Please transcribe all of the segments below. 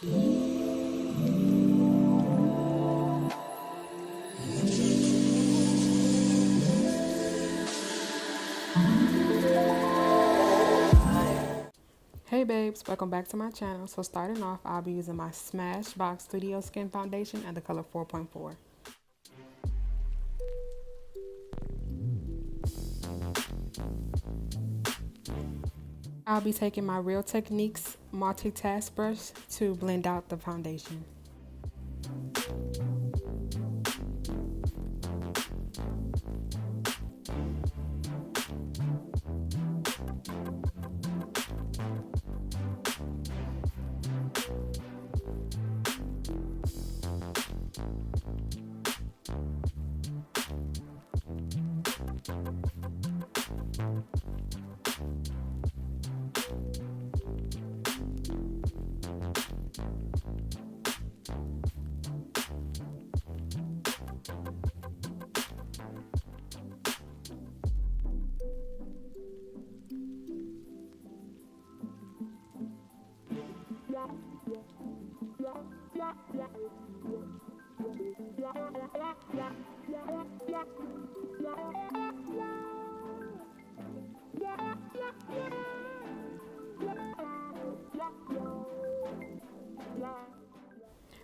Hey babes, welcome back to my channel. So starting off, I'll be using my Smashbox Studio Skin Foundation and the color 4.4. I'll be taking my Real Techniques multitask brush to blend out the foundation.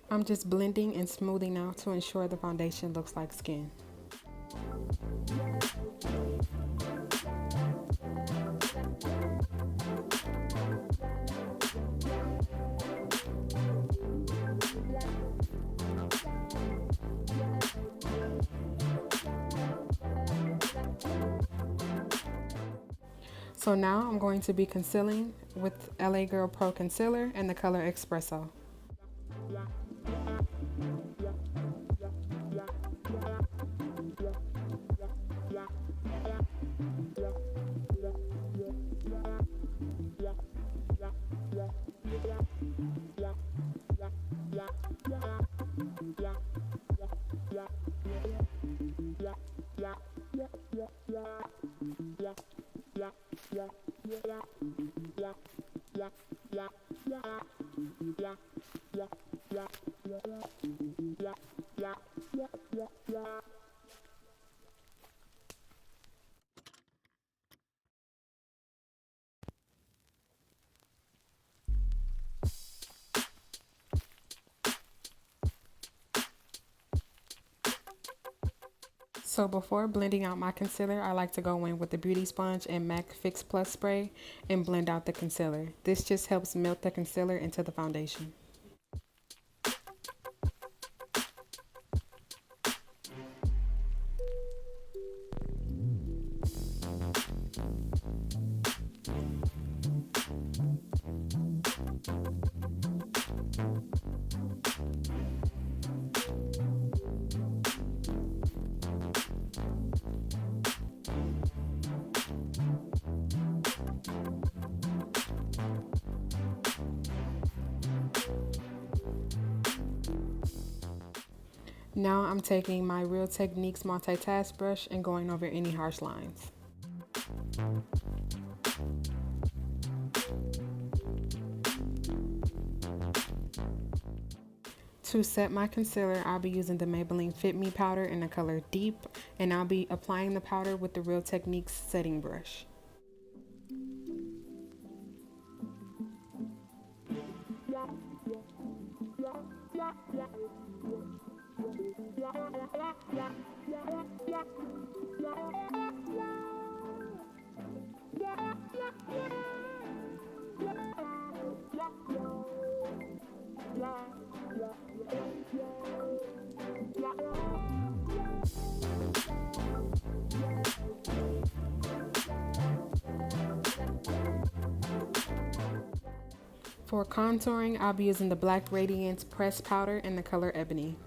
I'm just blending and smoothing out to ensure the foundation looks like skin. So now I'm going to be concealing with LA Girl Pro Concealer in the color Espresso. So before blending out my concealer, I like to go in with the Beauty Sponge and MAC Fix Plus spray and blend out the concealer. This just helps melt the concealer into the foundation. Now I'm taking my Real Techniques multitask brush and going over any harsh lines. To set my concealer, I'll be using the Maybelline Fit Me powder in the color Deep, and I'll be applying the powder with the Real Techniques setting brush. For contouring, I'll be using the Black Radiance Pressed Powder in the color Ebony.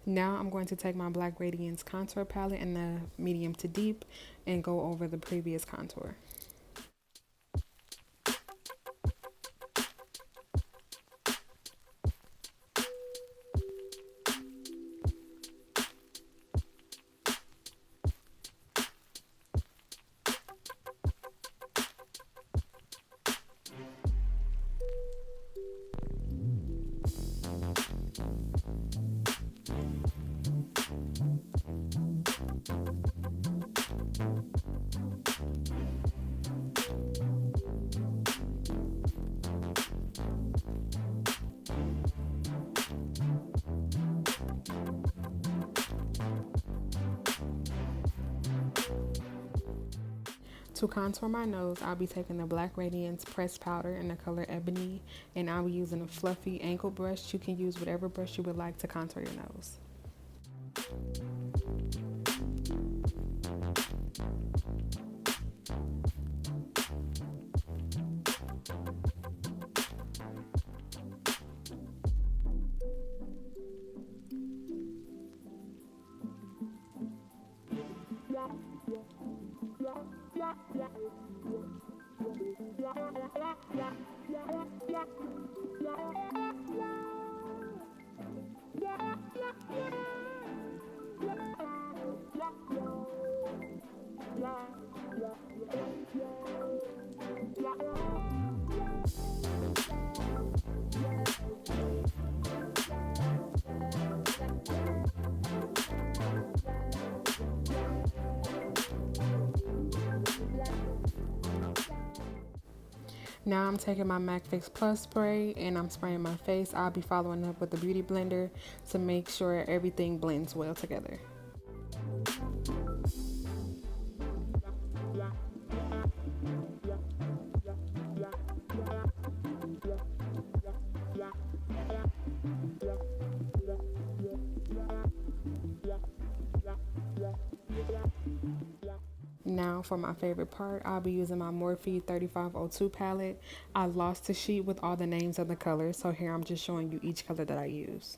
Now I'm going to take my Black Radiance contour palette in the medium to deep and go over the previous contour. To contour my nose, I'll be taking the Black Radiance pressed powder in the color Ebony, and I'll be using a fluffy ankle brush. You can use whatever brush you would like to contour your nose. Now I'm taking my MAC Fix Plus spray and I'm spraying my face. I'll be following up with the Beauty Blender to make sure everything blends well together. Now for my favorite part, I'll be using my Morphe 3502 palette. I lost the sheet with all the names of the colors, so here I'm just showing you each color that I use.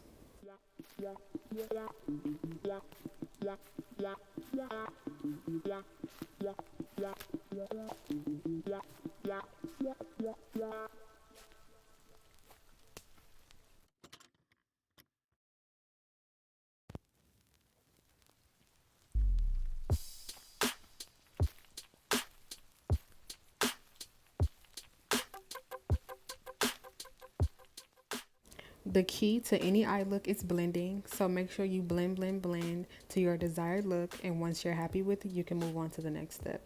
The key to any eye look is blending, so make sure you blend, blend, blend to your desired look, and once you're happy with it, you can move on to the next step.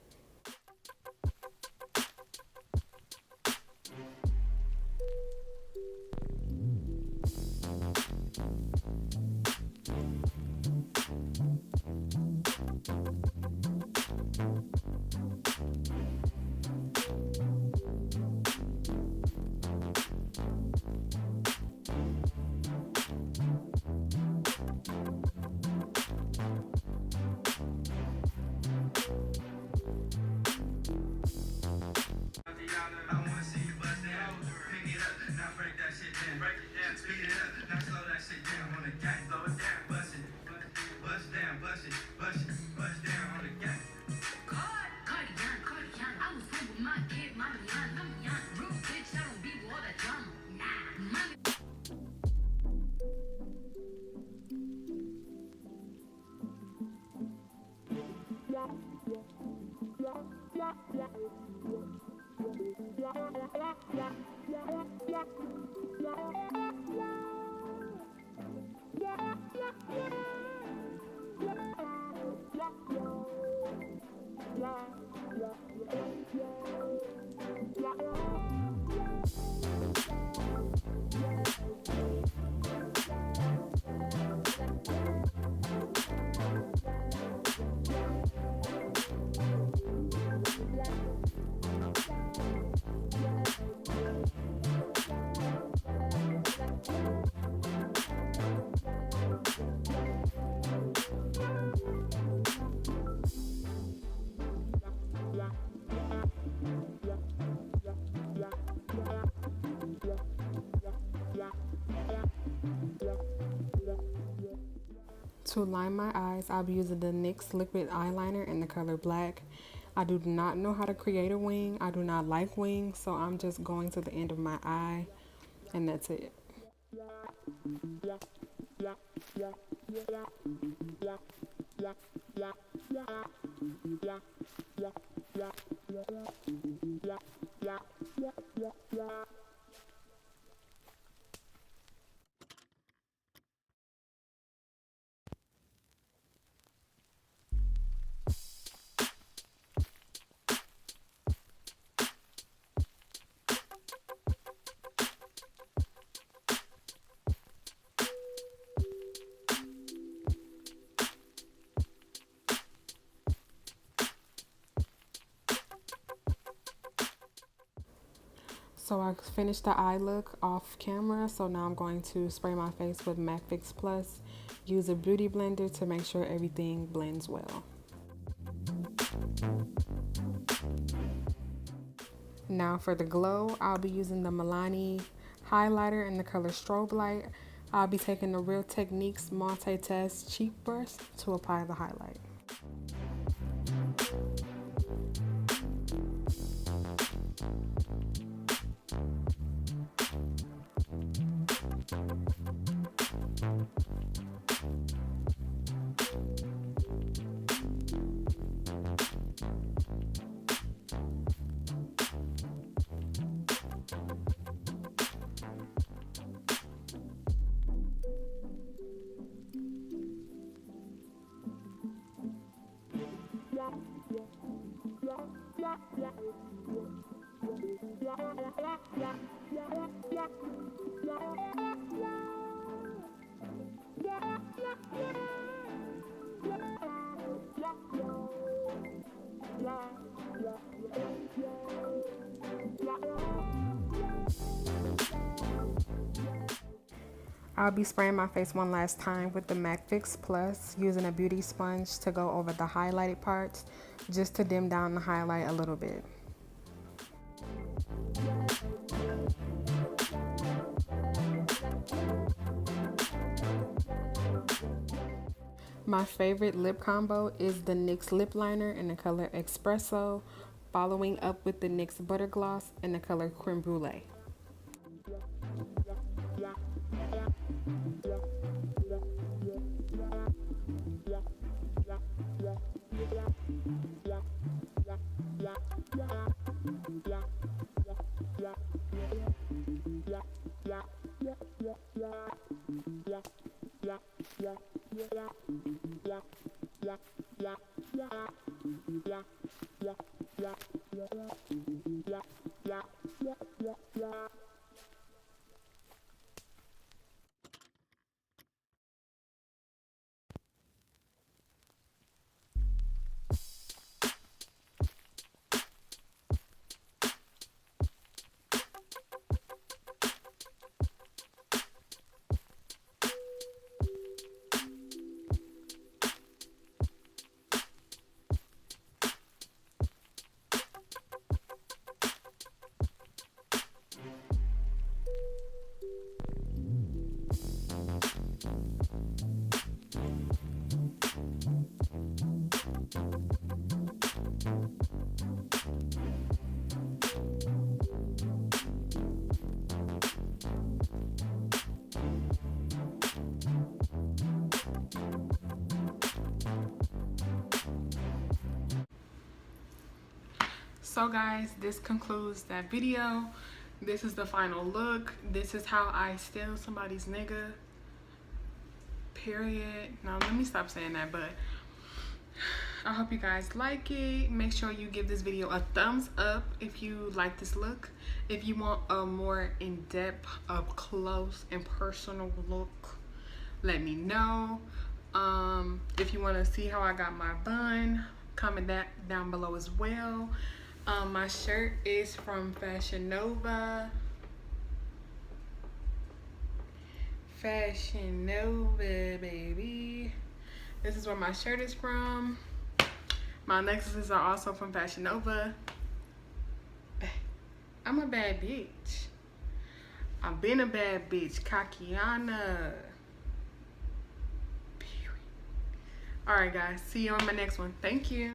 To line my eyes, I'll be using the NYX liquid eyeliner in the color black. I do not know how to create a wing. I do not like wings, so I'm just going to the end of my eye, and that's it. So I finished the eye look off camera, so now I'm going to spray my face with MAC Fix Plus, use a beauty blender to make sure everything blends well. Now for the glow, I'll be using the Milani highlighter in the color Strobe Light. I'll be taking the Real Techniques Multi-Test Cheek Brush to apply the highlight. I'll be spraying my face one last time with the MAC Fix Plus, using a beauty sponge to go over the highlighted parts, just to dim down the highlight a little bit. My favorite lip combo is the NYX lip liner in the color Espresso, following up with the NYX Butter Gloss in the color Creme Brulee. So guys, this concludes that video. This is the final look. This is how I steal somebody's nigga. Period. Now let me stop saying that, but I hope you guys like it. Make sure you give this video a thumbs up if you like this look. If you want a more in-depth, up close and personal look, let me know. If you want to see how I got my bun, comment that down below as well. My shirt is from Fashion Nova. Fashion Nova, baby. This is where my shirt is from. My necklaces are also from Fashion Nova. I'm a bad bitch. I've been a bad bitch. Kakiana. Alright guys, see you on my next one. Thank you.